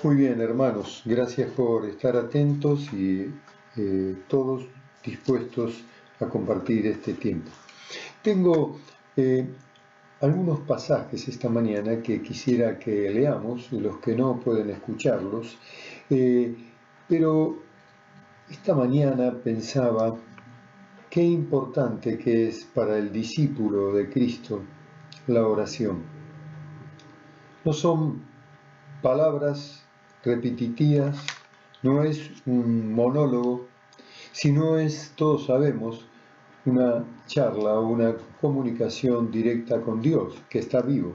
Muy bien, hermanos, gracias por estar atentos y todos dispuestos a compartir este tiempo. Tengo algunos pasajes esta mañana que quisiera que leamos, los que no pueden escucharlos, pero esta mañana pensaba qué importante que es para el discípulo de Cristo la oración. No son palabras repetitivas, no es un monólogo, sino es, todos sabemos, una charla o una comunicación directa con Dios, que está vivo,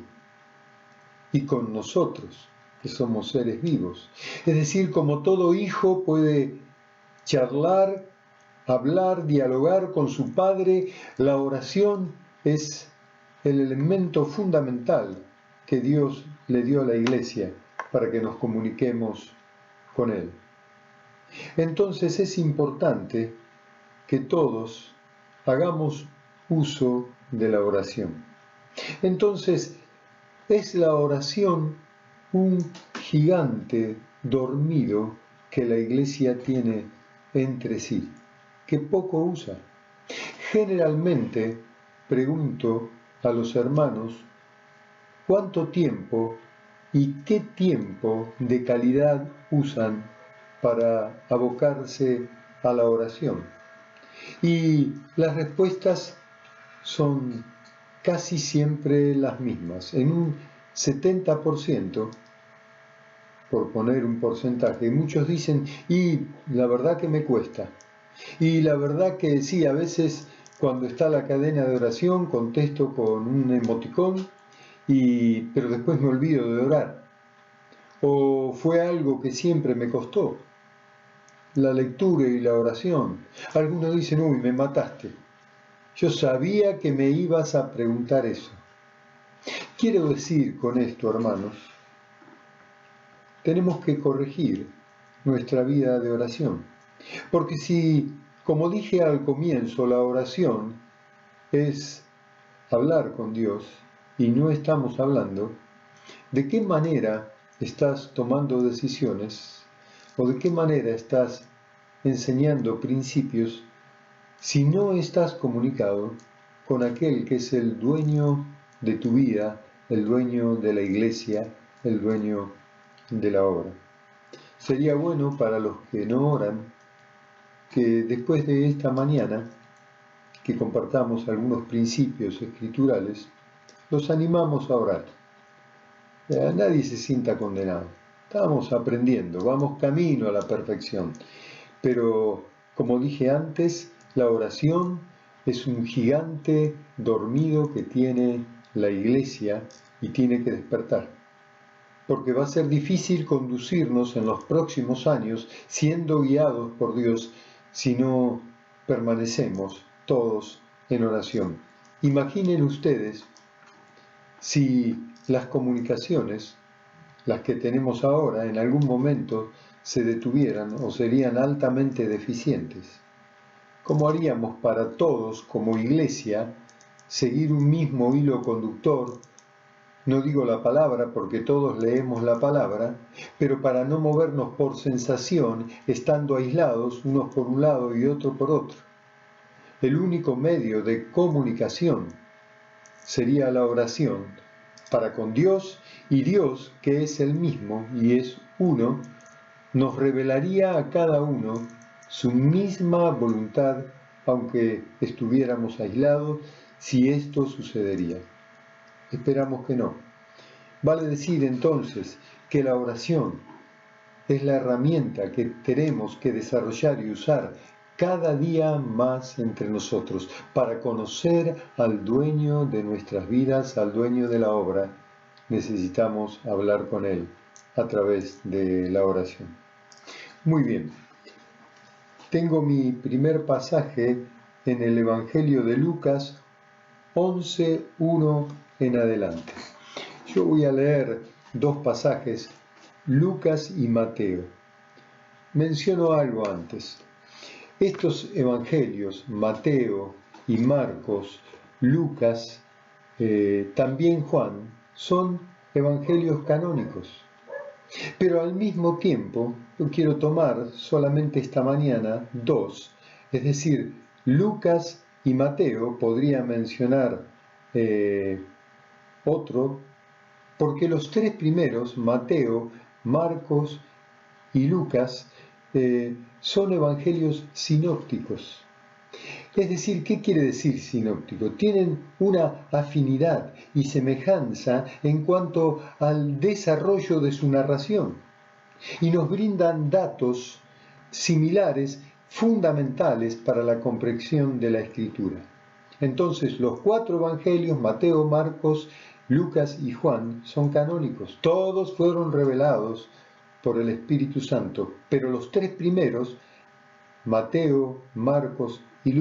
y con nosotros, que somos seres vivos. Es decir, como todo hijo puede charlar, hablar, dialogar con su padre, la oración es el elemento fundamental que Dios le dio a la Iglesia para que nos comuniquemos con Él. Entonces es importante que todos hagamos uso de la oración. Entonces, es la oración un gigante dormido que la Iglesia tiene entre sí, que poco usa. Generalmente pregunto a los hermanos cuánto tiempo y qué tiempo de calidad usan para abocarse a la oración. Y las respuestas son casi siempre las mismas. En un 70%, por poner un porcentaje, muchos dicen, y la verdad que me cuesta. Y la verdad que sí, a veces cuando está la cadena de oración contesto con un emoticón, pero después me olvido de orar. O fue algo que siempre me costó, la lectura y la oración. Algunos dicen, uy, me mataste. Yo sabía que me ibas a preguntar eso. Quiero decir con esto, hermanos, tenemos que corregir nuestra vida de oración. Porque si, como dije al comienzo, la oración es hablar con Dios y no estamos hablando, ¿de qué manera estás tomando decisiones o de qué manera estás enseñando principios si no estás comunicado con aquel que es el dueño de tu vida, el dueño de la iglesia, el dueño de la obra? Sería bueno para los que no oran que después de esta mañana que compartamos algunos principios escriturales, los animamos a orar. Nadie se sienta condenado. Estamos aprendiendo, vamos camino a la perfección. Pero, como dije antes, la oración es un gigante dormido que tiene la Iglesia y tiene que despertar. Porque va a ser difícil conducirnos en los próximos años siendo guiados por Dios si no permanecemos todos en oración. Imaginen ustedes si las comunicaciones, las que tenemos ahora, en algún momento se detuvieran o serían altamente deficientes. ¿Cómo haríamos para todos, como iglesia, seguir un mismo hilo conductor? No digo la palabra porque todos leemos la palabra, pero para no movernos por sensación, estando aislados, unos por un lado y otro por otro. El único medio de comunicación sería la oración para con Dios, y Dios, que es el mismo y es uno, nos revelaría a cada uno su misma voluntad, aunque estuviéramos aislados, si esto sucedería. Esperamos que no. Vale decir entonces que la oración es la herramienta que tenemos que desarrollar y usar cada día más entre nosotros para conocer al dueño de nuestras vidas, al dueño de la obra. Necesitamos hablar con Él a través de la oración. Muy bien. Tengo mi primer pasaje en el Evangelio de Lucas 11:1 en adelante. Yo voy a leer dos pasajes, Lucas y Mateo. Menciono algo antes. Estos evangelios, Mateo y Marcos, Lucas, también Juan, son evangelios canónicos. Pero al mismo tiempo, yo quiero tomar solamente esta mañana dos, es decir, Lucas y Mateo, podría mencionar otro, porque los tres primeros, Mateo, Marcos y Lucas, son evangelios sinópticos. Es decir, ¿qué quiere decir sinóptico? Tienen una afinidad y semejanza en cuanto al desarrollo de su narración y nos brindan datos similares, fundamentales para la comprensión de la Escritura. Entonces, los cuatro evangelios, Mateo, Marcos, Lucas y Juan, son canónicos. Todos fueron revelados por el Espíritu Santo, pero los tres primeros, Mateo, Marcos y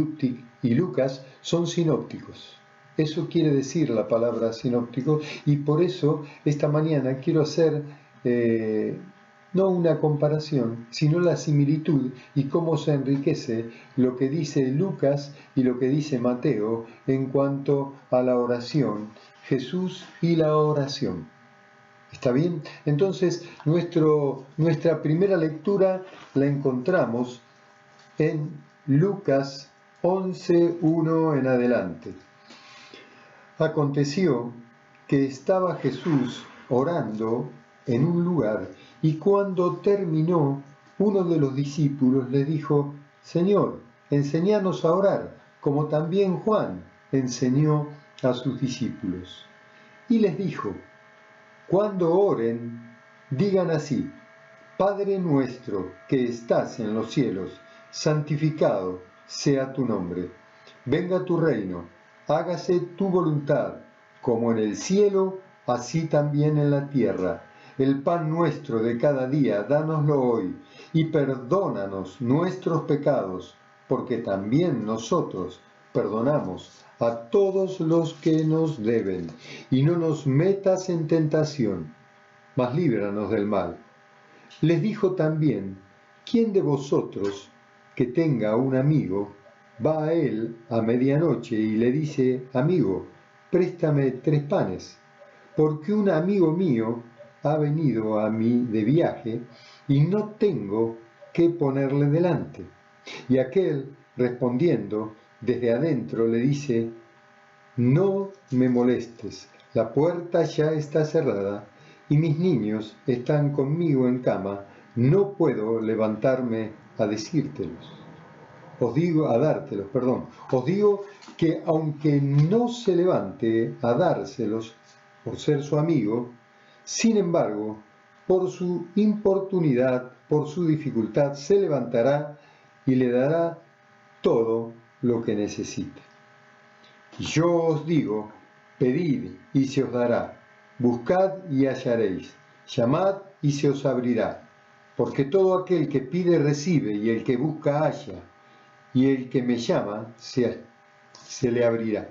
Lucas, son sinópticos. Eso quiere decir la palabra sinóptico, y por eso esta mañana quiero hacer no una comparación, sino la similitud y cómo se enriquece lo que dice Lucas y lo que dice Mateo en cuanto a la oración, Jesús y la oración. ¿Está bien? Entonces, nuestra primera lectura la encontramos en Lucas 11:1 en adelante. Aconteció que estaba Jesús orando en un lugar, y cuando terminó, uno de los discípulos le dijo: Señor, enséñanos a orar, como también Juan enseñó a sus discípulos. Y les dijo: cuando oren, digan así: Padre nuestro que estás en los cielos, santificado sea tu nombre. Venga tu reino, hágase tu voluntad, como en el cielo, así también en la tierra. El pan nuestro de cada día, dánoslo hoy, y perdónanos nuestros pecados, porque también nosotros perdonamos a todos los que nos deben. Y no nos metas en tentación, mas líbranos del mal. Les dijo también: ¿quién de vosotros que tenga un amigo va a él a medianoche y le dice: amigo, préstame 3 panes, porque un amigo mío ha venido a mí de viaje y no tengo qué ponerle delante? Y aquel, respondiendo desde adentro, le dice: no me molestes, la puerta ya está cerrada y mis niños están conmigo en cama, no puedo levantarme a decírtelos. A dártelos, perdón. Os digo que aunque no se levante a dárselos por ser su amigo, sin embargo, por su importunidad, por su dificultad, se levantará y le dará todo lo que necesite. Yo os digo: pedid y se os dará, buscad y hallaréis, llamad y se os abrirá, porque todo aquel que pide recibe, y el que busca halla, y el que me llama se le abrirá.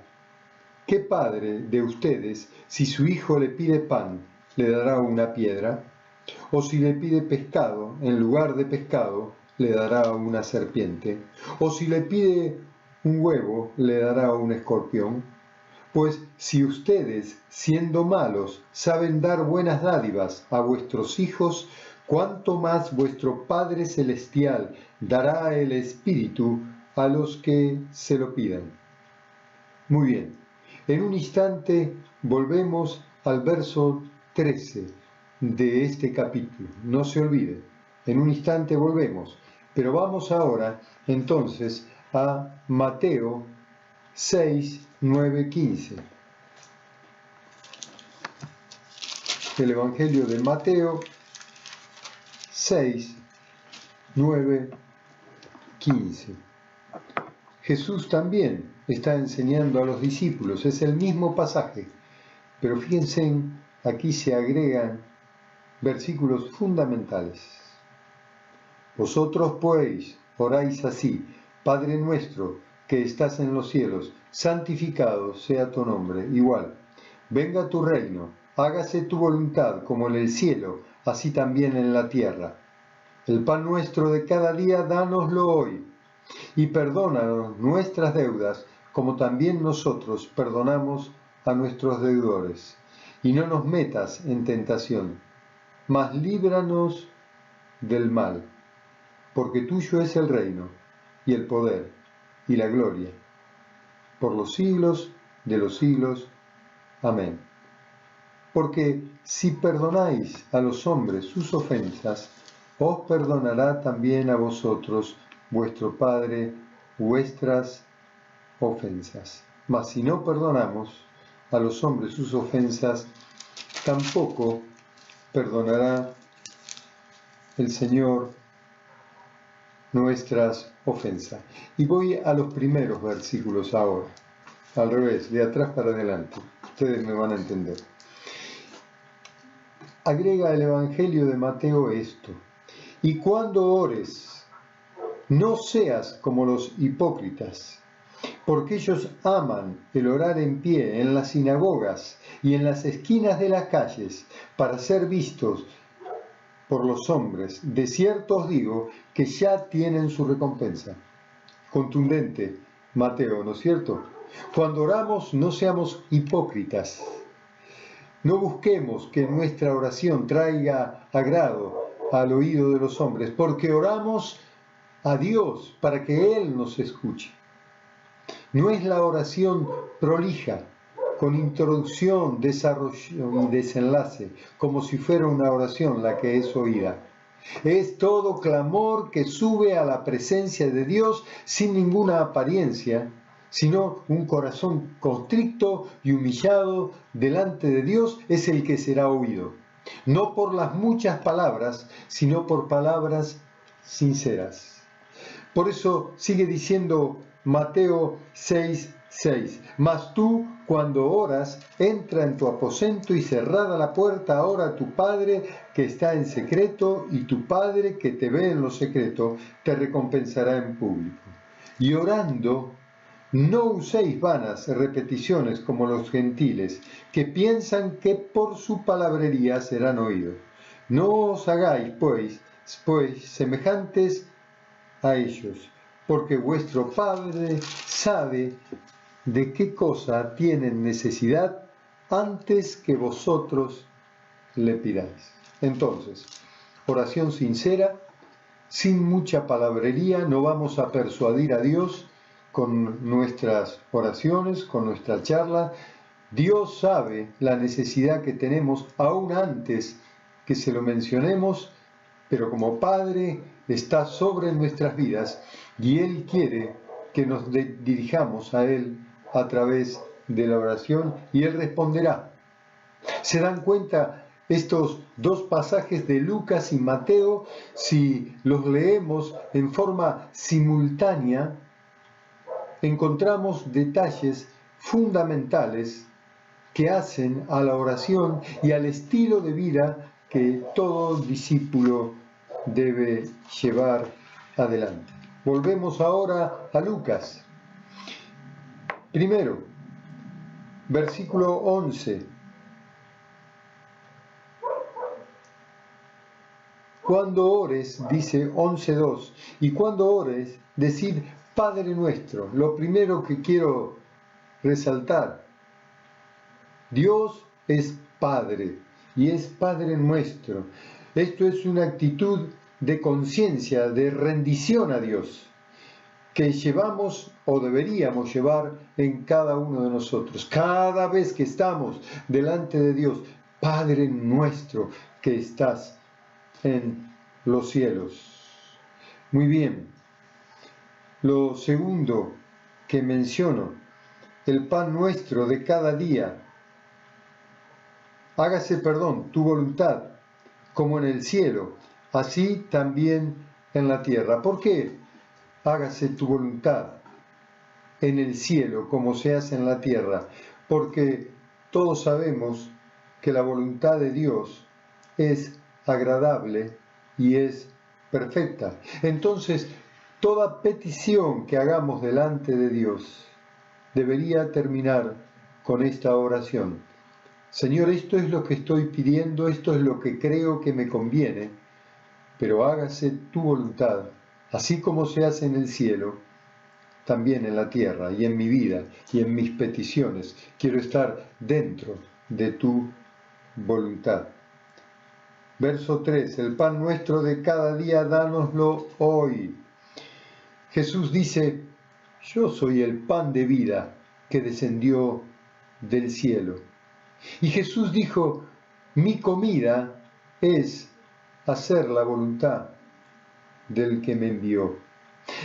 ¿Qué padre de ustedes, si su hijo le pide pan, le dará una piedra? ¿O si le pide pescado, en lugar de pescado, le dará una serpiente? ¿O si le pide un huevo, le dará un escorpión? Pues si ustedes, siendo malos, saben dar buenas dádivas a vuestros hijos, ¿cuánto más vuestro Padre Celestial dará el Espíritu a los que se lo pidan? Muy bien, en un instante volvemos al verso 13 de este capítulo. No se olvide, en un instante volvemos, pero vamos ahora entonces a Mateo 6, 9, 15. El Evangelio de Mateo 6, 9, 15. Jesús también está enseñando a los discípulos, es el mismo pasaje, pero fíjense, aquí se agregan versículos fundamentales. Vosotros pues oráis así: Padre nuestro que estás en los cielos, santificado sea tu nombre. Igual, venga tu reino, hágase tu voluntad como en el cielo, así también en la tierra. El pan nuestro de cada día, dánoslo hoy, y perdónanos nuestras deudas, como también nosotros perdonamos a nuestros deudores. Y no nos metas en tentación, mas líbranos del mal, porque tuyo es el reino, y el poder, y la gloria, por los siglos de los siglos. Amén. Porque si perdonáis a los hombres sus ofensas, os perdonará también a vosotros vuestro Padre vuestras ofensas. Mas si no perdonamos a los hombres sus ofensas, tampoco perdonará el Señor nuestras ofensas. Y voy a los primeros versículos ahora, al revés, de atrás para adelante. Ustedes me van a entender. Agrega el Evangelio de Mateo esto: y cuando ores, no seas como los hipócritas, porque ellos aman el orar en pie en las sinagogas y en las esquinas de las calles para ser vistos por los hombres. De cierto os digo que ya tienen su recompensa. Contundente, Mateo, ¿no es cierto? Cuando oramos, no seamos hipócritas. No busquemos que nuestra oración traiga agrado al oído de los hombres, porque oramos a Dios para que Él nos escuche. No es la oración prolija, con introducción, desarrollo y desenlace, como si fuera una oración la que es oída. Es todo clamor que sube a la presencia de Dios sin ninguna apariencia, sino un corazón constricto y humillado delante de Dios es el que será oído. No por las muchas palabras, sino por palabras sinceras. Por eso sigue diciendo Mateo 6:6. Mas tú, cuando oras, entra en tu aposento y cerrada la puerta, ora a tu Padre que está en secreto, y tu Padre que te ve en lo secreto te recompensará en público. Y orando, no uséis vanas repeticiones como los gentiles, que piensan que por su palabrería serán oídos. No os hagáis, pues semejantes a ellos, porque vuestro Padre sabe de qué cosa tienen necesidad antes que vosotros le pidáis. Entonces, oración sincera, sin mucha palabrería. No vamos a persuadir a Dios con nuestras oraciones, con nuestra charla. Dios sabe la necesidad que tenemos aún antes que se lo mencionemos, pero como Padre está sobre nuestras vidas y Él quiere que nos dirijamos a Él a través de la oración y Él responderá. ¿Se dan cuenta estos dos pasajes de Lucas y Mateo? Si los leemos en forma simultánea, encontramos detalles fundamentales que hacen a la oración y al estilo de vida que todo discípulo debe llevar adelante. Volvemos ahora a Lucas. Primero, versículo 11. Cuando ores, dice 11:2, y cuando ores, decid Padre nuestro. Lo primero que quiero resaltar: Dios es Padre y es Padre nuestro. Esto es una actitud de conciencia, de rendición a Dios, que llevamos o deberíamos llevar en cada uno de nosotros. Cada vez que estamos delante de Dios, Padre nuestro que estás en los cielos. Muy bien. Lo segundo que menciono, el pan nuestro de cada día. Hágase, tu voluntad, como en el cielo, así también en la tierra. ¿Por qué? Hágase tu voluntad en el cielo, como se hace en la tierra. Porque todos sabemos que la voluntad de Dios es agradable y es perfecta. Entonces, toda petición que hagamos delante de Dios debería terminar con esta oración. Señor, esto es lo que estoy pidiendo, esto es lo que creo que me conviene, pero hágase tu voluntad, así como se hace en el cielo, también en la tierra y en mi vida y en mis peticiones. Quiero estar dentro de tu voluntad. Verso 3, el pan nuestro de cada día, dánoslo hoy. Jesús dice, yo soy el pan de vida que descendió del cielo. Y Jesús dijo, mi comida es hacer la voluntad del que me envió.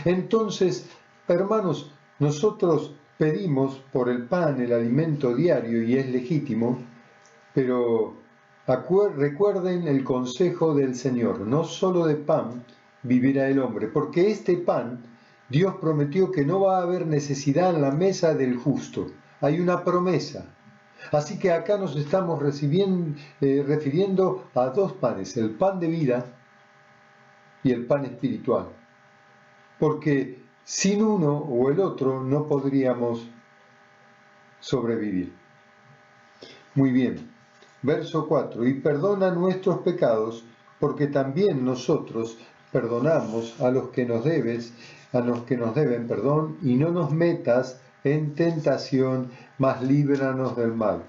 Entonces, hermanos, nosotros pedimos por el pan, el alimento diario, y es legítimo, pero recuerden el consejo del Señor, no solo de pan vivirá el hombre, porque este pan, Dios prometió que no va a haber necesidad en la mesa del justo, hay una promesa. Así que acá nos estamos refiriendo a dos panes, el pan de vida y el pan espiritual, porque sin uno o el otro no podríamos sobrevivir. Muy bien, verso 4, y perdona nuestros pecados, porque también nosotros perdonamos a los que nos deben, y no nos metas en tentación, mas líbranos del mal.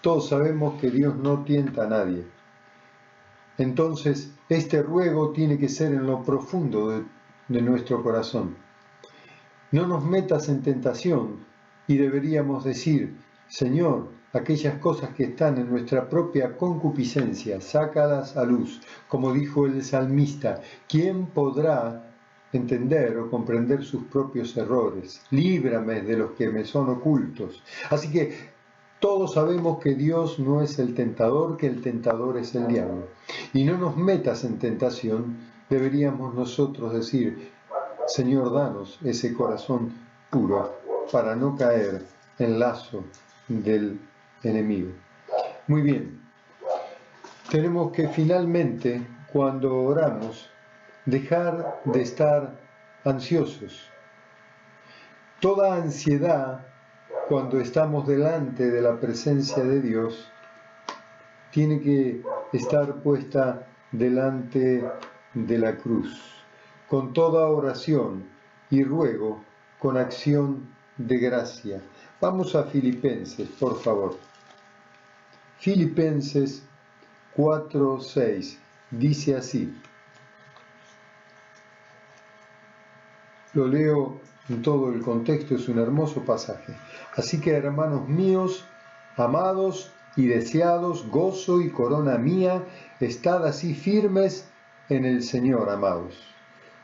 Todos sabemos que Dios no tienta a nadie. Entonces, este ruego tiene que ser en lo profundo de nuestro corazón. No nos metas en tentación, y deberíamos decir, Señor, aquellas cosas que están en nuestra propia concupiscencia, sácalas a luz. Como dijo el salmista, ¿quién podrá entender o comprender sus propios errores? Líbrame de los que me son ocultos. Así que todos sabemos que Dios no es el tentador, que el tentador es el diablo. Y no nos metas en tentación, deberíamos nosotros decir, Señor, danos ese corazón puro para no caer en lazo del enemigo. Muy bien, tenemos que finalmente, cuando oramos, dejar de estar ansiosos. Toda ansiedad, cuando estamos delante de la presencia de Dios, tiene que estar puesta delante de la cruz, con toda oración y ruego, con acción de gracia. Vamos a Filipenses, por favor. Filipenses 4:6 dice así. Lo leo en todo el contexto, es un hermoso pasaje. Así que, hermanos míos, amados y deseados, gozo y corona mía, estad así firmes en el Señor, amados.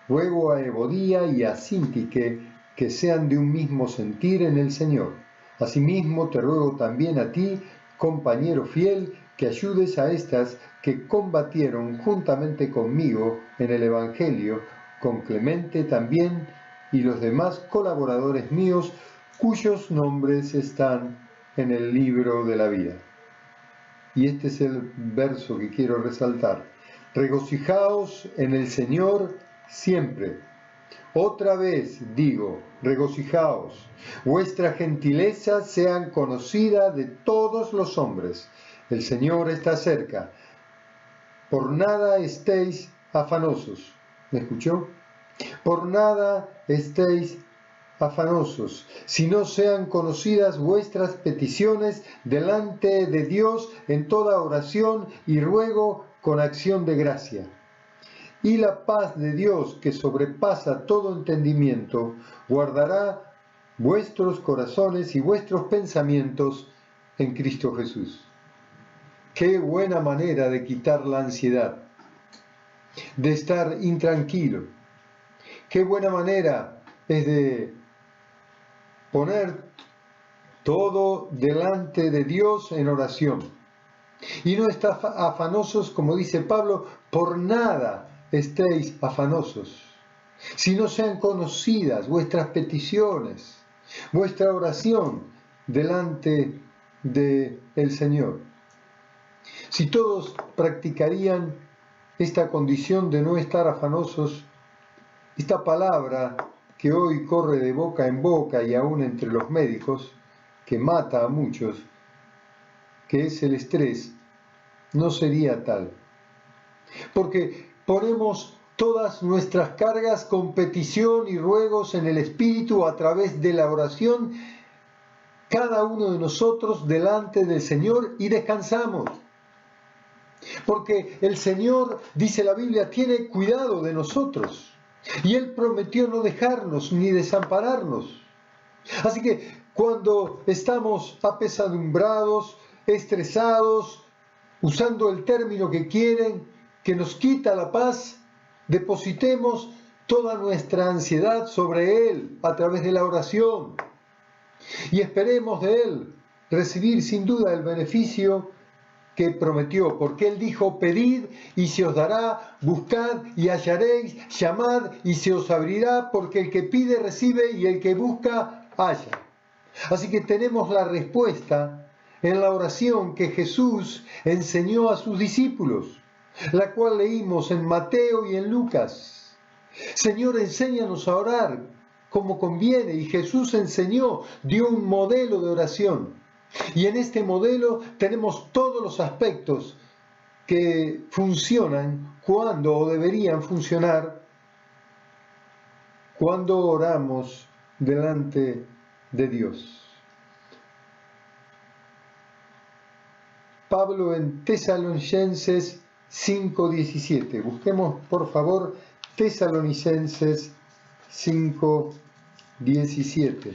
Ruego a Evodía y a Síntique que sean de un mismo sentir en el Señor. Asimismo te ruego también a ti, compañero fiel, que ayudes a estas que combatieron juntamente conmigo en el Evangelio, con Clemente también, y los demás colaboradores míos, cuyos nombres están en el libro de la vida. Y este es el verso que quiero resaltar. Regocijaos en el Señor siempre. Otra vez digo, regocijaos. Vuestra gentileza sea conocida de todos los hombres. El Señor está cerca. Por nada estéis afanosos. ¿Me escuchó? Por nada estéis afanosos, si no sean conocidas vuestras peticiones delante de Dios en toda oración y ruego con acción de gracia. Y la paz de Dios, que sobrepasa todo entendimiento, guardará vuestros corazones y vuestros pensamientos en Cristo Jesús. Qué buena manera de quitar la ansiedad, de estar intranquilo. Qué buena manera es de poner todo delante de Dios en oración. Y no estar afanosos, como dice Pablo, por nada estéis afanosos, si no sean conocidas vuestras peticiones, vuestra oración delante del Señor. Si todos practicarían esta condición de no estar afanosos, esta palabra que hoy corre de boca en boca y aún entre los médicos, que mata a muchos, que es el estrés, no sería tal. Porque ponemos todas nuestras cargas con petición y ruegos en el Espíritu a través de la oración, cada uno de nosotros delante del Señor, y descansamos. Porque el Señor, dice la Biblia, tiene cuidado de nosotros. Y Él prometió no dejarnos ni desampararnos. Así que cuando estamos apesadumbrados, estresados, usando el término que quieren, que nos quita la paz, depositemos toda nuestra ansiedad sobre Él a través de la oración y esperemos de Él recibir sin duda el beneficio que prometió, porque Él dijo: pedid y se os dará, buscad y hallaréis, llamad y se os abrirá, porque el que pide recibe y el que busca halla. Así que tenemos la respuesta en la oración que Jesús enseñó a sus discípulos, la cual leímos en Mateo y en Lucas. Señor, enséñanos a orar como conviene, y Jesús enseñó, dio un modelo de oración. Y en este modelo tenemos todos los aspectos que funcionan cuando, o deberían funcionar, cuando oramos delante de Dios. Pablo en Tesalonicenses 5:17. Busquemos por favor Tesalonicenses 5:17.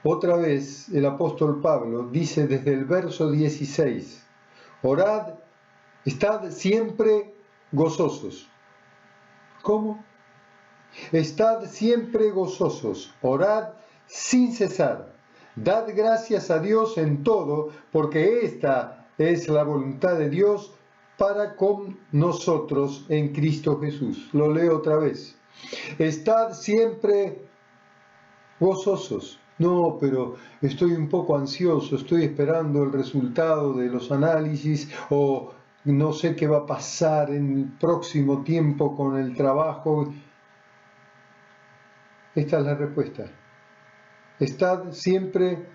Otra vez el apóstol Pablo dice desde el verso 16: orad, estad siempre gozosos. ¿Cómo? Estad siempre gozosos, orad sin cesar, dad gracias a Dios en todo, porque esta es la voluntad de Dios para con nosotros en Cristo Jesús. Lo leo otra vez. Estad siempre gozosos. No, pero estoy un poco ansioso, estoy esperando el resultado de los análisis, o no sé qué va a pasar en el próximo tiempo con el trabajo. Esta es la respuesta. Estad siempre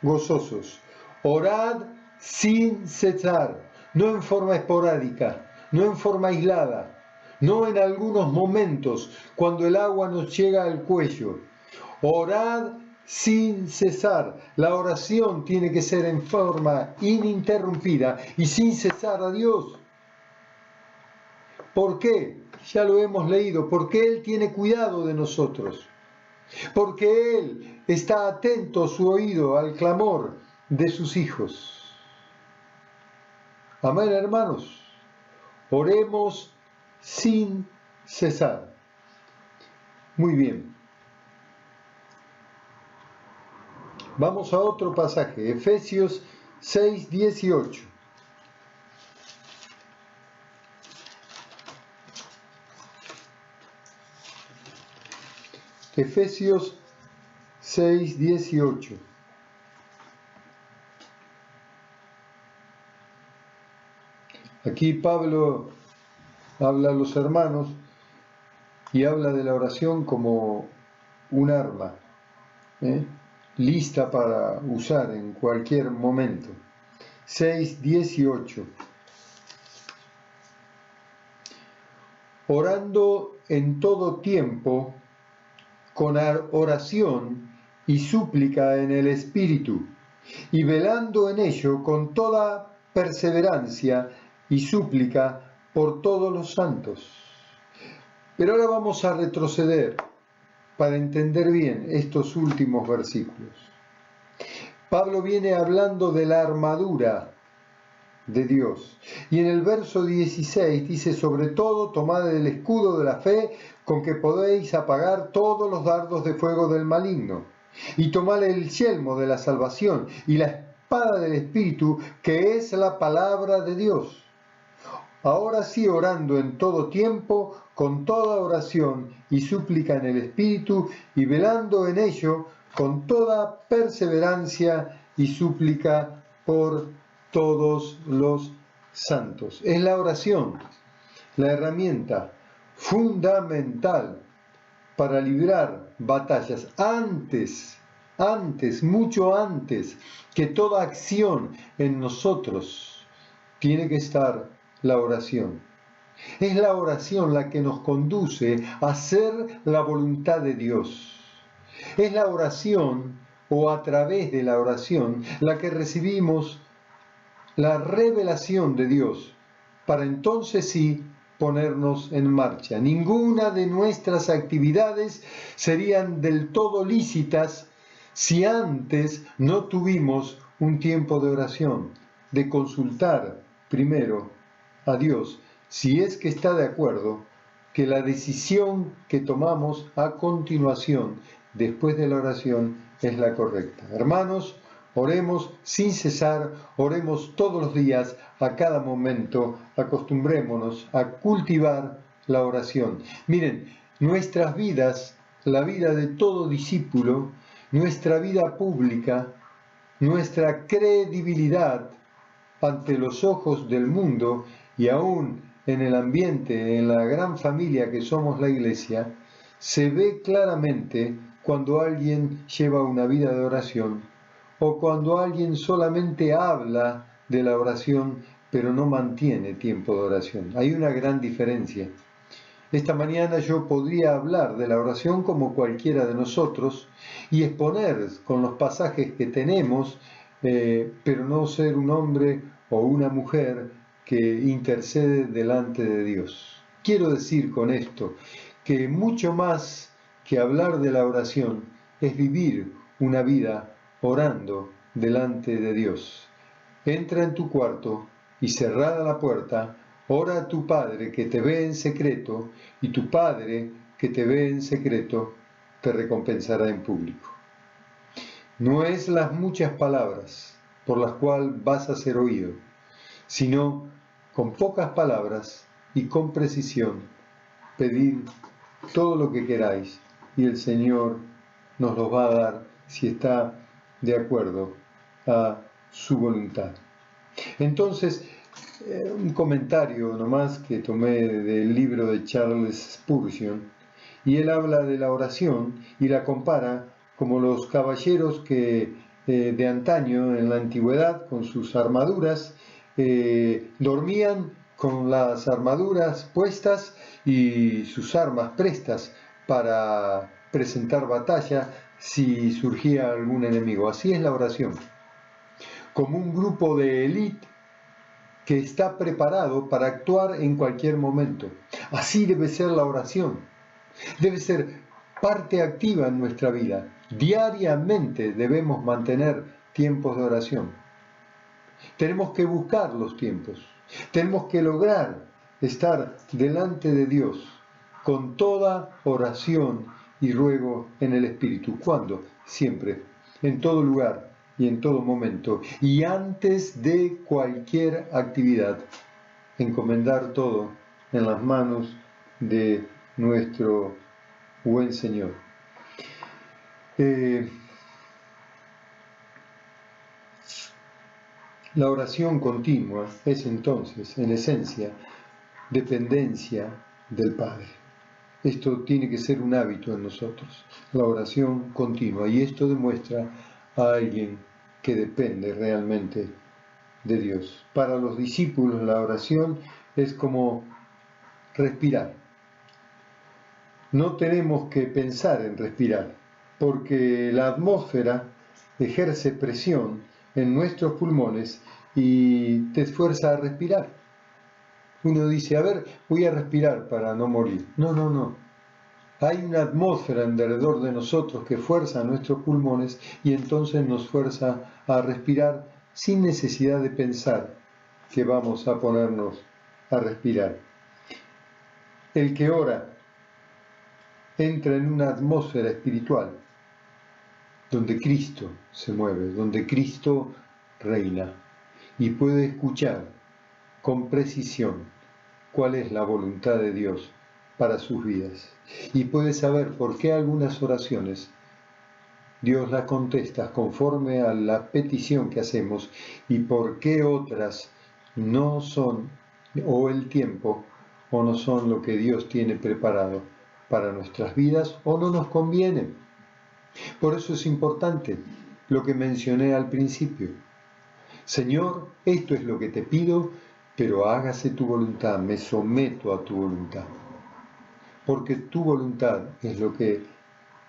gozosos. Orad sin cesar, no en forma esporádica, no en forma aislada, no en algunos momentos cuando el agua nos llega al cuello. Orad sin cesar. La oración tiene que ser en forma ininterrumpida y sin cesar a Dios. ¿Por qué? Ya lo hemos leído. Porque Él tiene cuidado de nosotros. Porque Él está atento su oído al clamor de sus hijos. Amén, hermanos. Oremos sin cesar. Muy bien. Vamos a otro pasaje, Efesios 6:18. Efesios 6:18. Aquí Pablo habla a los hermanos y habla de la oración como un arma, lista para usar en cualquier momento. 6:18. Orando en todo tiempo, con oración y súplica en el Espíritu, y velando en ello con toda perseverancia y súplica por todos los santos. Pero ahora vamos a retroceder para entender bien estos últimos versículos. Pablo viene hablando de la armadura de Dios. Y en el verso 16 dice: sobre todo tomad el escudo de la fe, con que podéis apagar todos los dardos de fuego del maligno. Y tomad el yelmo de la salvación y la espada del Espíritu, que es la palabra de Dios. Ahora sí, orando en todo tiempo, con toda oración y súplica en el Espíritu, y velando en ello con toda perseverancia y súplica por todos los santos. Es la oración la herramienta fundamental para librar batallas mucho antes que toda acción en nosotros. Tiene que estar la oración. Es la oración la que nos conduce a hacer la voluntad de Dios. Es la oración o a través de la oración la que recibimos la revelación de Dios, para entonces sí ponernos en marcha. Ninguna de nuestras actividades serían del todo lícitas si antes no tuvimos un tiempo de oración, de consultar primero a Dios, si es que está de acuerdo que la decisión que tomamos a continuación, después de la oración, es la correcta. Hermanos, oremos sin cesar, oremos todos los días, a cada momento, acostumbrémonos a cultivar la oración. Miren, nuestras vidas, la vida de todo discípulo, nuestra vida pública, nuestra credibilidad ante los ojos del mundo y aún en el ambiente, en la gran familia que somos la Iglesia, se ve claramente cuando alguien lleva una vida de oración o cuando alguien solamente habla de la oración pero no mantiene tiempo de oración. Hay una gran diferencia. Esta mañana yo podría hablar de la oración como cualquiera de nosotros y exponer con los pasajes que tenemos, pero no ser un hombre o una mujer que intercede delante de Dios. Quiero decir con esto que mucho más que hablar de la oración es vivir una vida orando delante de Dios. Entra en tu cuarto y cerrada la puerta, ora a tu Padre que te ve en secreto, y tu Padre que te ve en secreto te recompensará en público. No es las muchas palabras por las cuales vas a ser oído, sino con pocas palabras y con precisión, pedid todo lo que queráis y el Señor nos lo va a dar si está de acuerdo a su voluntad. Entonces, un comentario nomás que tomé del libro de Charles Spurgeon, y él habla de la oración y la compara como los caballeros que de antaño en la antigüedad con sus armaduras dormían con las armaduras puestas y sus armas prestas para presentar batalla si surgía algún enemigo. Así es la oración, como un grupo de élite que está preparado para actuar en cualquier momento. Así debe ser la oración. Debe ser parte activa en nuestra vida. Diariamente debemos mantener tiempos de oración. Tenemos que buscar los tiempos. Tenemos que lograr estar delante de Dios con toda oración y ruego en el Espíritu. ¿Cuándo? Siempre, en todo lugar y en todo momento. Y antes de cualquier actividad, encomendar todo en las manos de nuestro buen Señor. La oración continua es entonces, en esencia, dependencia del Padre. Esto tiene que ser un hábito en nosotros, la oración continua, y esto demuestra a alguien que depende realmente de Dios. Para los discípulos la oración es como respirar. No tenemos que pensar en respirar, porque la atmósfera ejerce presión en nuestros pulmones y te esfuerza a respirar. Uno dice, a ver, voy a respirar para no morir. No, no, no. Hay una atmósfera alrededor de nosotros que fuerza a nuestros pulmones y entonces nos fuerza a respirar sin necesidad de pensar que vamos a ponernos a respirar. El que ora entra en una atmósfera espiritual donde Cristo se mueve, donde Cristo reina y puede escuchar con precisión cuál es la voluntad de Dios para sus vidas. Y puede saber por qué algunas oraciones Dios las contesta conforme a la petición que hacemos y por qué otras no son o el tiempo o no son lo que Dios tiene preparado para nuestras vidas o no nos conviene. Por eso es importante lo que mencioné al principio. Señor, esto es lo que te pido, pero hágase tu voluntad, me someto a tu voluntad, porque tu voluntad es lo que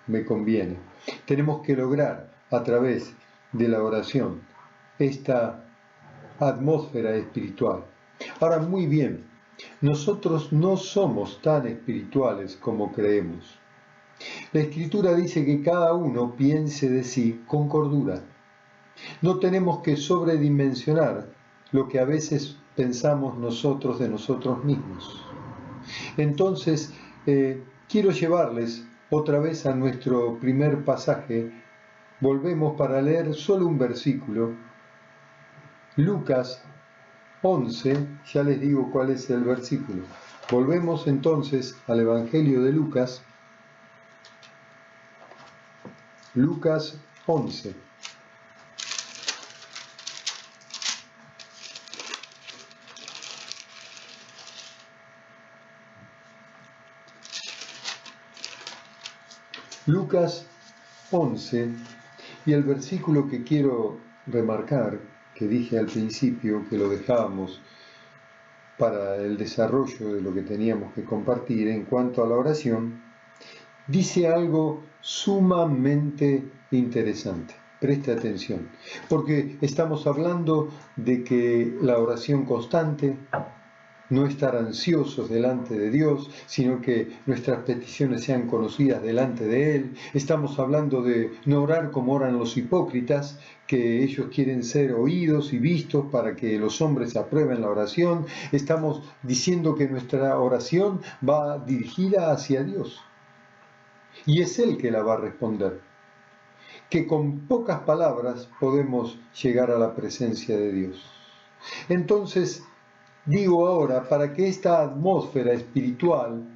me conviene. Tenemos que lograr a través de la oración esta atmósfera espiritual. Ahora, muy bien, nosotros no somos tan espirituales como creemos. La Escritura dice que cada uno piense de sí con cordura. No tenemos que sobredimensionar lo que a veces pensamos nosotros de nosotros mismos. Entonces, quiero llevarles otra vez a nuestro primer pasaje. Volvemos para leer solo un versículo. Lucas 11, ya les digo cuál es el versículo. Volvemos entonces al Evangelio de Lucas. Lucas 11. Lucas 11, y el versículo que quiero remarcar, que dije al principio que lo dejábamos para el desarrollo de lo que teníamos que compartir en cuanto a la oración, dice algo sumamente interesante. Preste atención, porque estamos hablando de que la oración constante, no estar ansiosos delante de Dios, sino que nuestras peticiones sean conocidas delante de Él. Estamos hablando de no orar como oran los hipócritas, que ellos quieren ser oídos y vistos para que los hombres aprueben la oración. Estamos diciendo que nuestra oración va dirigida hacia Dios. Y es Él que la va a responder. Que con pocas palabras podemos llegar a la presencia de Dios. Entonces, digo ahora, para que esta atmósfera espiritual,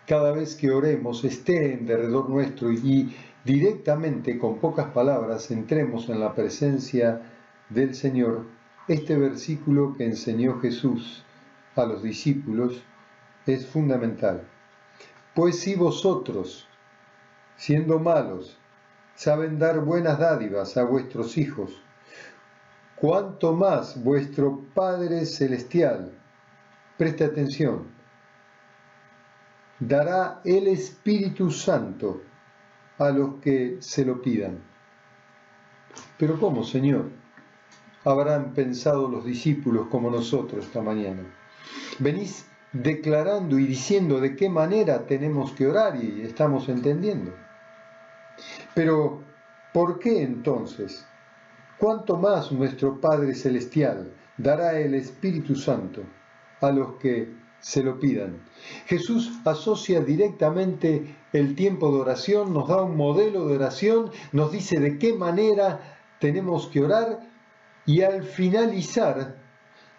cada vez que oremos, esté en derredor nuestro y directamente, con pocas palabras, entremos en la presencia del Señor, este versículo que enseñó Jesús a los discípulos es fundamental. Pues si vosotros, siendo malos, saben dar buenas dádivas a vuestros hijos, cuánto más vuestro Padre Celestial, preste atención, dará el Espíritu Santo a los que se lo pidan. Pero ¿cómo, Señor? Habrán pensado los discípulos como nosotros esta mañana. Venís declarando y diciendo de qué manera tenemos que orar y estamos entendiendo. Pero, ¿por qué entonces? ¿Cuánto más nuestro Padre Celestial dará el Espíritu Santo a los que se lo pidan? Jesús asocia directamente el tiempo de oración, nos da un modelo de oración, nos dice de qué manera tenemos que orar y al finalizar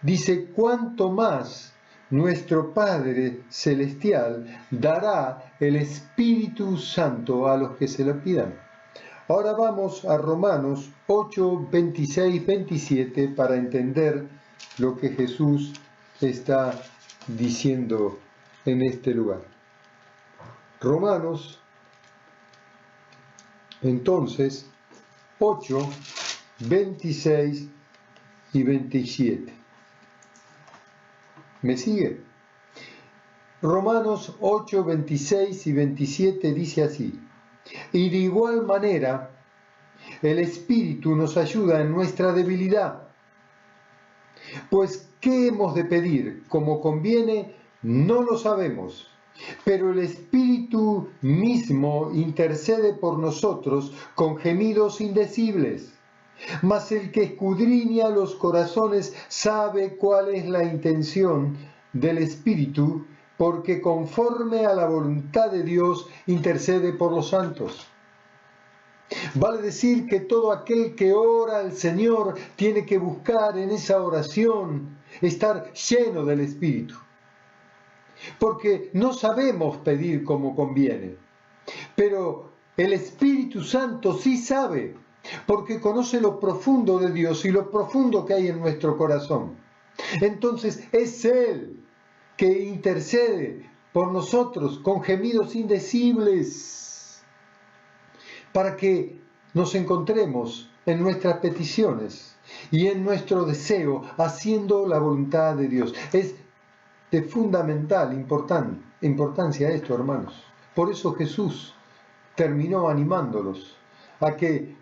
dice cuánto más nuestro Padre Celestial dará el Espíritu Santo a los que se lo pidan. Ahora vamos a Romanos 8, 26, 27 para entender lo que Jesús está diciendo en este lugar. Romanos, entonces, 8, 26 y 27. ¿Me sigue? Romanos 8, 26 y 27 dice así: y de igual manera, el Espíritu nos ayuda en nuestra debilidad. Pues, ¿qué hemos de pedir como conviene? No lo sabemos. Pero el Espíritu mismo intercede por nosotros con gemidos indecibles. Mas el que escudriña los corazones sabe cuál es la intención del Espíritu, porque conforme a la voluntad de Dios intercede por los santos. Vale decir que todo aquel que ora al Señor tiene que buscar en esa oración estar lleno del Espíritu. Porque no sabemos pedir como conviene, pero el Espíritu Santo sí sabe, porque conoce lo profundo de Dios y lo profundo que hay en nuestro corazón. Entonces es Él que intercede por nosotros con gemidos indecibles, para que nos encontremos en nuestras peticiones y en nuestro deseo haciendo la voluntad de Dios. Es de fundamental importancia esto, hermanos. Por eso Jesús terminó animándolos a que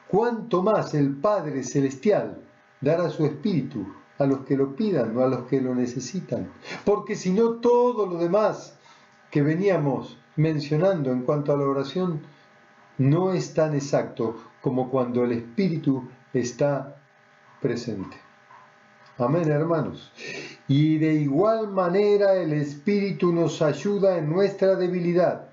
cuánto más el Padre Celestial dará su Espíritu a los que lo pidan o a los que lo necesitan. Porque si no, todo lo demás que veníamos mencionando en cuanto a la oración no es tan exacto como cuando el Espíritu está presente. Amén, hermanos. Y de igual manera el Espíritu nos ayuda en nuestra debilidad.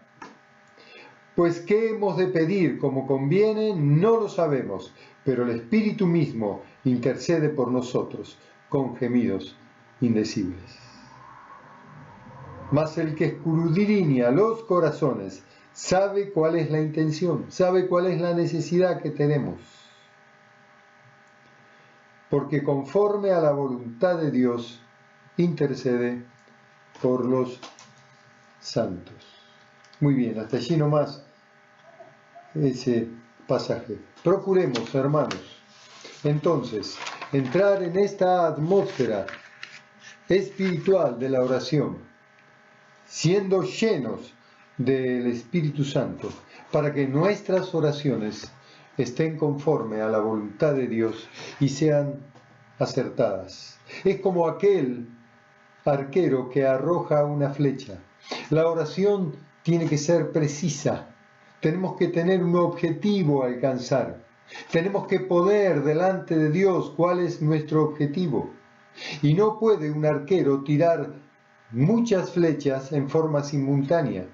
Pues qué hemos de pedir como conviene, no lo sabemos, pero el Espíritu mismo intercede por nosotros con gemidos indecibles. Mas el que escudriña los corazones sabe cuál es la intención, sabe cuál es la necesidad que tenemos. Porque conforme a la voluntad de Dios, intercede por los santos. Muy bien, hasta allí nomás ese pasaje. Procuremos, hermanos, entonces, entrar en esta atmósfera espiritual de la oración, siendo llenos del Espíritu Santo, para que nuestras oraciones estén conforme a la voluntad de Dios y sean acertadas. Es como aquel arquero que arroja una flecha. La oración tiene que ser precisa. Tenemos que tener un objetivo a alcanzar. Tenemos que poner delante de Dios cuál es nuestro objetivo. Y no puede un arquero tirar muchas flechas en forma simultánea.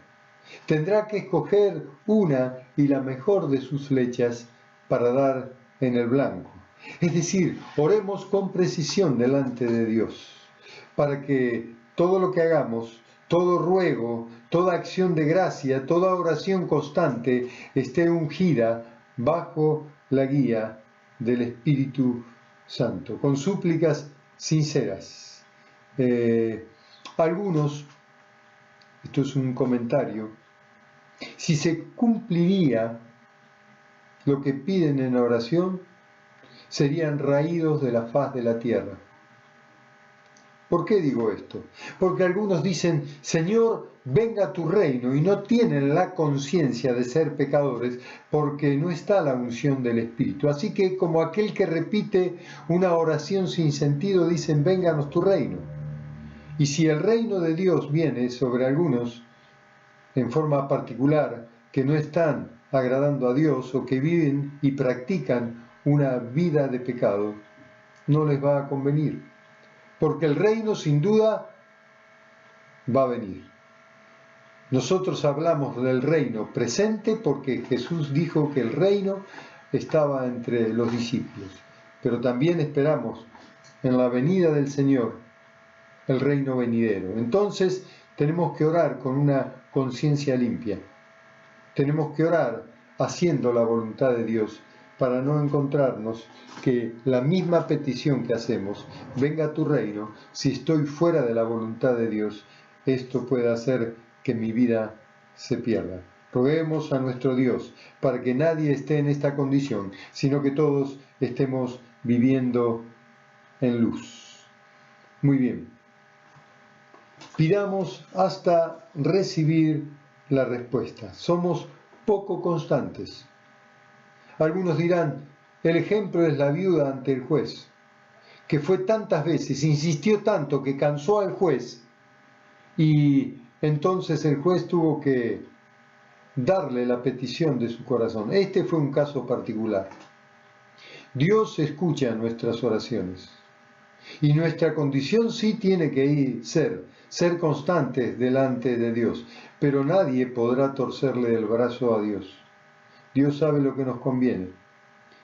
Tendrá que escoger una y la mejor de sus flechas para dar en el blanco. Es decir, oremos con precisión delante de Dios, para que todo lo que hagamos, todo ruego, toda acción de gracia, toda oración constante esté ungida bajo la guía del Espíritu Santo, con súplicas sinceras. Algunos, esto es un comentario, si se cumpliría lo que piden en la oración, serían raídos de la faz de la tierra. ¿Por qué digo esto? Porque algunos dicen, Señor, venga tu reino, y no tienen la conciencia de ser pecadores porque no está la unción del Espíritu. Así que como aquel que repite una oración sin sentido, dicen, vénganos tu reino. Y si el reino de Dios viene sobre algunos en forma particular, que no están agradando a Dios o que viven y practican una vida de pecado, no les va a convenir. Porque el reino sin duda va a venir. Nosotros hablamos del reino presente porque Jesús dijo que el reino estaba entre los discípulos. Pero también esperamos en la venida del Señor el reino venidero. Entonces tenemos que orar con una conciencia limpia. Tenemos que orar haciendo la voluntad de Dios, para no encontrarnos que la misma petición que hacemos, venga a tu reino, si estoy fuera de la voluntad de Dios, esto puede hacer que mi vida se pierda. Roguemos a nuestro Dios para que nadie esté en esta condición, sino que todos estemos viviendo en luz. Muy bien. Pidamos hasta recibir la respuesta. Somos poco constantes. Algunos dirán, el ejemplo es la viuda ante el juez, que fue tantas veces, insistió tanto que cansó al juez y entonces el juez tuvo que darle la petición de su corazón. Este fue un caso particular. Dios escucha nuestras oraciones y nuestra condición sí tiene que ser constantes delante de Dios, pero nadie podrá torcerle el brazo a Dios. Dios sabe lo que nos conviene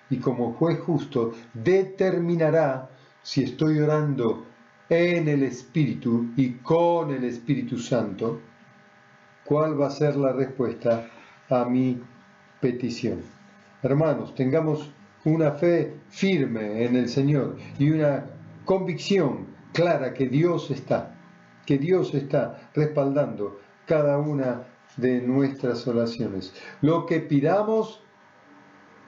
y como juez justo determinará si estoy orando en el Espíritu y con el Espíritu Santo, cuál va a ser la respuesta a mi petición. Hermanos, tengamos una fe firme en el Señor y una convicción clara que Dios está respaldando cada una de nuestras oraciones. Lo que pidamos,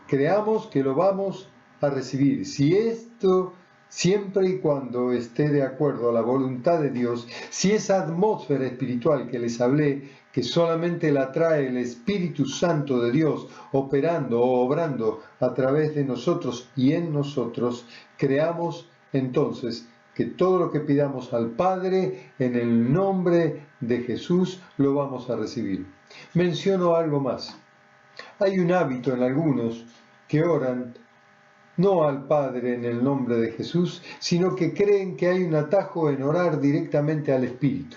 creamos que lo vamos a recibir. Si esto siempre y cuando esté de acuerdo a la voluntad de Dios, si esa atmósfera espiritual que les hablé, que solamente la trae el Espíritu Santo de Dios, operando o obrando a través de nosotros y en nosotros, creamos entonces que todo lo que pidamos al Padre en el nombre de Jesús lo vamos a recibir. Menciono algo más. Hay un hábito en algunos que oran no al Padre en el nombre de Jesús, sino que creen que hay un atajo en orar directamente al Espíritu.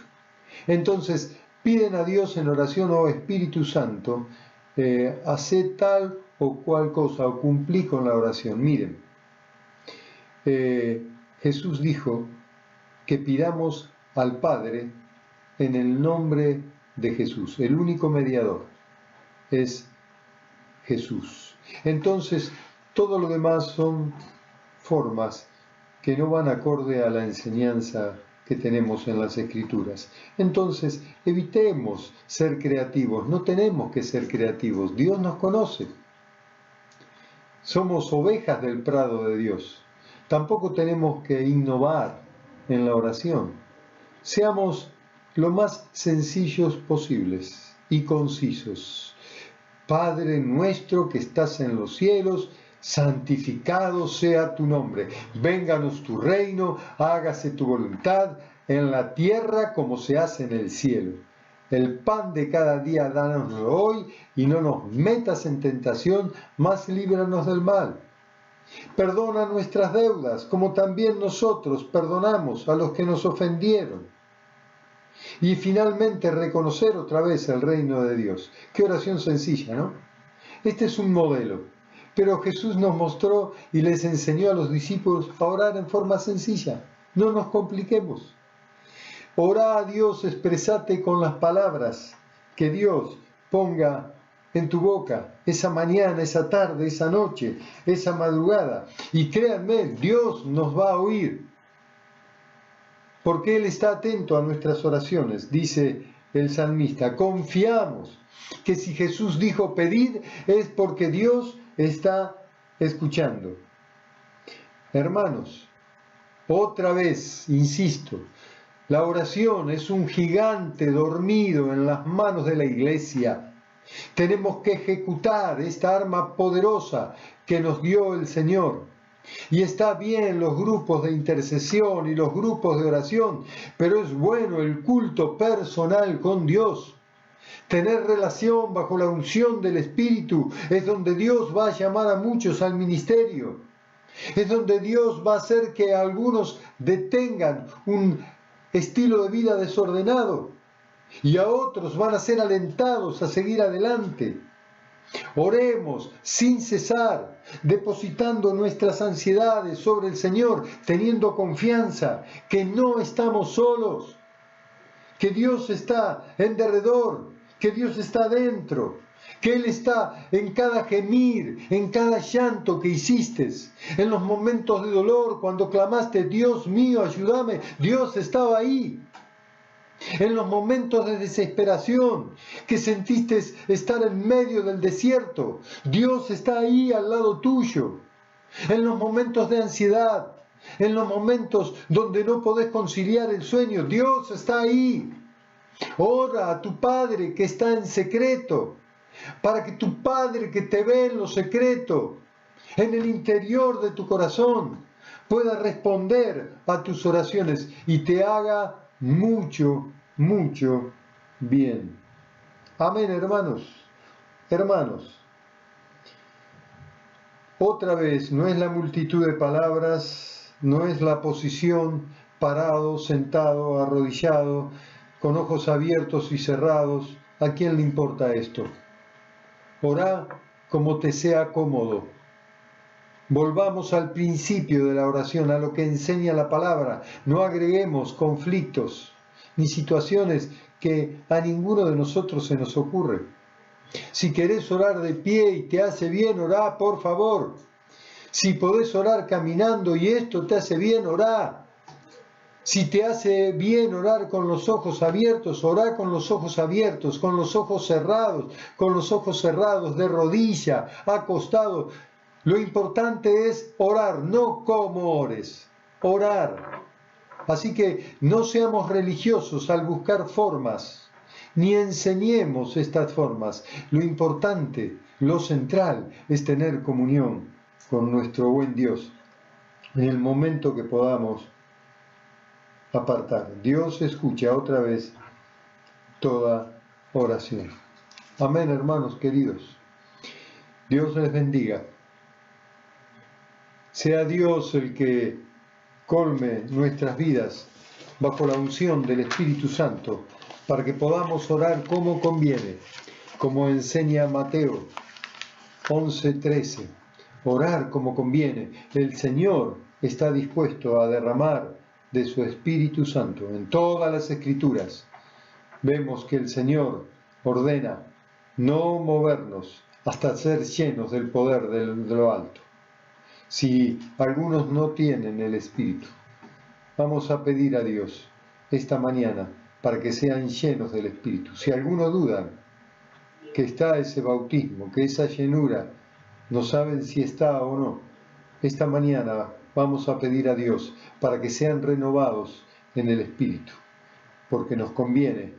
Entonces piden a Dios en oración: oh Espíritu Santo, hacé tal o cual cosa, o cumplí con la oración. Miren, Jesús dijo que pidamos al Padre en el nombre de Jesús. El único mediador es Jesús. Entonces, todo lo demás son formas que no van acorde a la enseñanza que tenemos en las Escrituras. Entonces, evitemos ser creativos. No tenemos que ser creativos. Dios nos conoce. Somos ovejas del prado de Dios. Tampoco tenemos que innovar en la oración. Seamos lo más sencillos posibles y concisos. Padre nuestro que estás en los cielos, santificado sea tu nombre. Vénganos tu reino, hágase tu voluntad en la tierra como se hace en el cielo. El pan de cada día dánoslo hoy y no nos metas en tentación, mas líbranos del mal. Perdona nuestras deudas, como también nosotros perdonamos a los que nos ofendieron. Y finalmente reconocer otra vez el reino de Dios. Qué oración sencilla, ¿no? Este es un modelo, pero Jesús nos mostró y les enseñó a los discípulos a orar en forma sencilla. No nos compliquemos. Orá a Dios, expresate con las palabras que Dios ponga en tu boca, esa mañana, esa tarde, esa noche, esa madrugada. Y créanme, Dios nos va a oír, porque Él está atento a nuestras oraciones, dice el salmista. Confiamos que si Jesús dijo pedid, es porque Dios está escuchando. Hermanos, otra vez, insisto, la oración es un gigante dormido en las manos de la iglesia. Tenemos que ejecutar esta arma poderosa que nos dio el Señor. Y está bien los grupos de intercesión y los grupos de oración, pero es bueno el culto personal con Dios. Tener relación bajo la unción del Espíritu es donde Dios va a llamar a muchos al ministerio. Es donde Dios va a hacer que algunos detengan un estilo de vida desordenado y a otros van a ser alentados a seguir adelante. Oremos sin cesar, depositando nuestras ansiedades sobre el Señor, teniendo confianza que no estamos solos, que Dios está en derredor, que Dios está dentro, que Él está en cada gemir, en cada llanto que hiciste, en los momentos de dolor, cuando clamaste, Dios mío, ayúdame, Dios estaba ahí. En los momentos de desesperación, que sentiste estar en medio del desierto, Dios está ahí al lado tuyo. En los momentos de ansiedad, en los momentos donde no podés conciliar el sueño, Dios está ahí. Ora a tu Padre que está en secreto, para que tu Padre que te ve en lo secreto, en el interior de tu corazón, pueda responder a tus oraciones y te haga mucho bien. Amén, hermanos. Hermanos, otra vez, no es la multitud de palabras, no es la posición, parado, sentado, arrodillado, con ojos abiertos y cerrados. ¿A quién le importa esto? Orá como te sea cómodo. Volvamos al principio de la oración, a lo que enseña la palabra. No agreguemos conflictos ni situaciones que a ninguno de nosotros se nos ocurre. Si querés orar de pie y te hace bien, orá, por favor. Si podés orar caminando y esto te hace bien, orá. Si te hace bien orar con los ojos abiertos, orá con los ojos abiertos, con los ojos cerrados, de rodilla, acostado. Lo importante es orar, no cómo ores. orar. Así que no seamos religiosos al buscar formas, ni enseñemos estas formas. Lo importante, lo central, es tener comunión con nuestro buen Dios en el momento que podamos apartar. Dios escucha otra vez toda oración. Amén, hermanos queridos. Dios les bendiga. Sea Dios el que colme nuestras vidas bajo la unción del Espíritu Santo, para que podamos orar como conviene, como enseña Mateo 11:13. Orar como conviene. El Señor está dispuesto a derramar de su Espíritu Santo. En todas las Escrituras vemos que el Señor ordena no movernos hasta ser llenos del poder de lo alto. Si algunos no tienen el Espíritu, vamos a pedir a Dios esta mañana para que sean llenos del Espíritu. Si algunos dudan que está ese bautismo, que esa llenura, no saben si está o no, esta mañana vamos a pedir a Dios para que sean renovados en el Espíritu, porque nos conviene,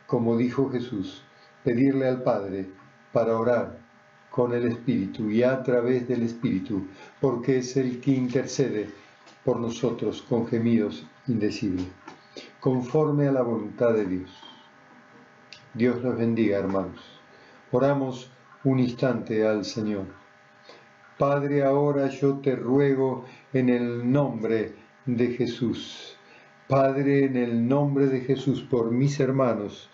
como dijo Jesús, pedirle al Padre para orar con el Espíritu y a través del Espíritu, porque es el que intercede por nosotros con gemidos indecibles, conforme a la voluntad de Dios. Dios los bendiga, hermanos. Oramos un instante al Señor. Padre, ahora yo te ruego en el nombre de Jesús. Padre, en el nombre de Jesús, por mis hermanos,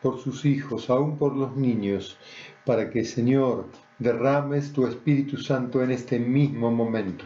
por sus hijos, aún por los niños, para que, Señor, derrames tu Espíritu Santo en este mismo momento.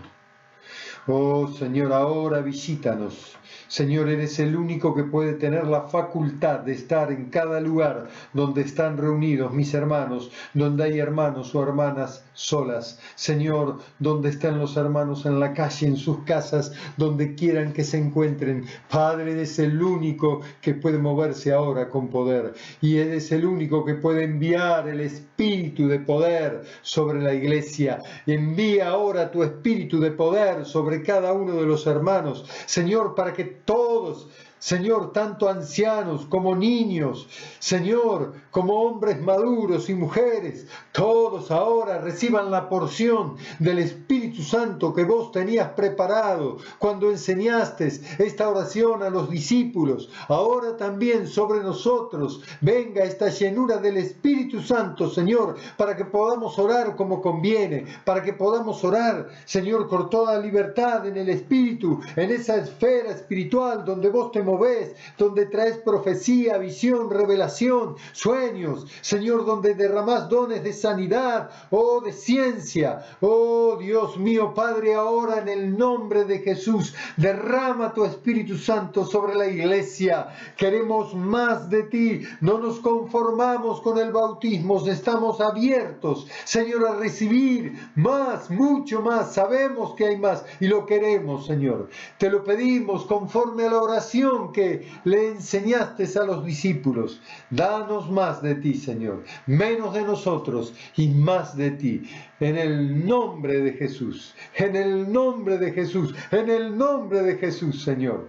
Oh Señor, ahora visítanos. Señor, eres el único que puede tener la facultad de estar en cada lugar donde están reunidos mis hermanos, donde hay hermanos o hermanas solas. Señor, donde están los hermanos en la calle, en sus casas, donde quieran que se encuentren. Padre, eres el único que puede moverse ahora con poder. Y eres el único que puede enviar el Espíritu de poder sobre la iglesia. Envía ahora tu Espíritu de poder sobre cada uno de los hermanos. Señor, para que todos, Señor, tanto ancianos como niños, Señor, como hombres maduros y mujeres, todos ahora reciban la porción del Espíritu Santo que vos tenías preparado cuando enseñaste esta oración a los discípulos. Ahora también sobre nosotros venga esta llenura del Espíritu Santo, Señor, para que podamos orar como conviene, para que podamos orar, Señor, con toda libertad en el Espíritu, en esa esfera espiritual donde vos te movés, donde traes profecía, visión, revelación, sueños, Señor, donde derramás dones de sanidad o de ciencia. Oh Dios mío, Padre, ahora en el nombre de Jesús, derrama tu Espíritu Santo sobre la iglesia. Queremos más de ti, no nos conformamos con el bautismo, estamos abiertos, Señor, a recibir más, mucho más. Sabemos que hay más y lo queremos, Señor. Te lo pedimos conforme a la oración que le enseñaste a los discípulos. Danos más de ti, Señor, menos de nosotros y más de ti. En el nombre de Jesús, en el nombre de Jesús, en el nombre de Jesús, Señor.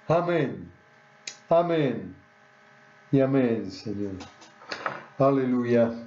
Amén, amén y amén, Señor. Aleluya.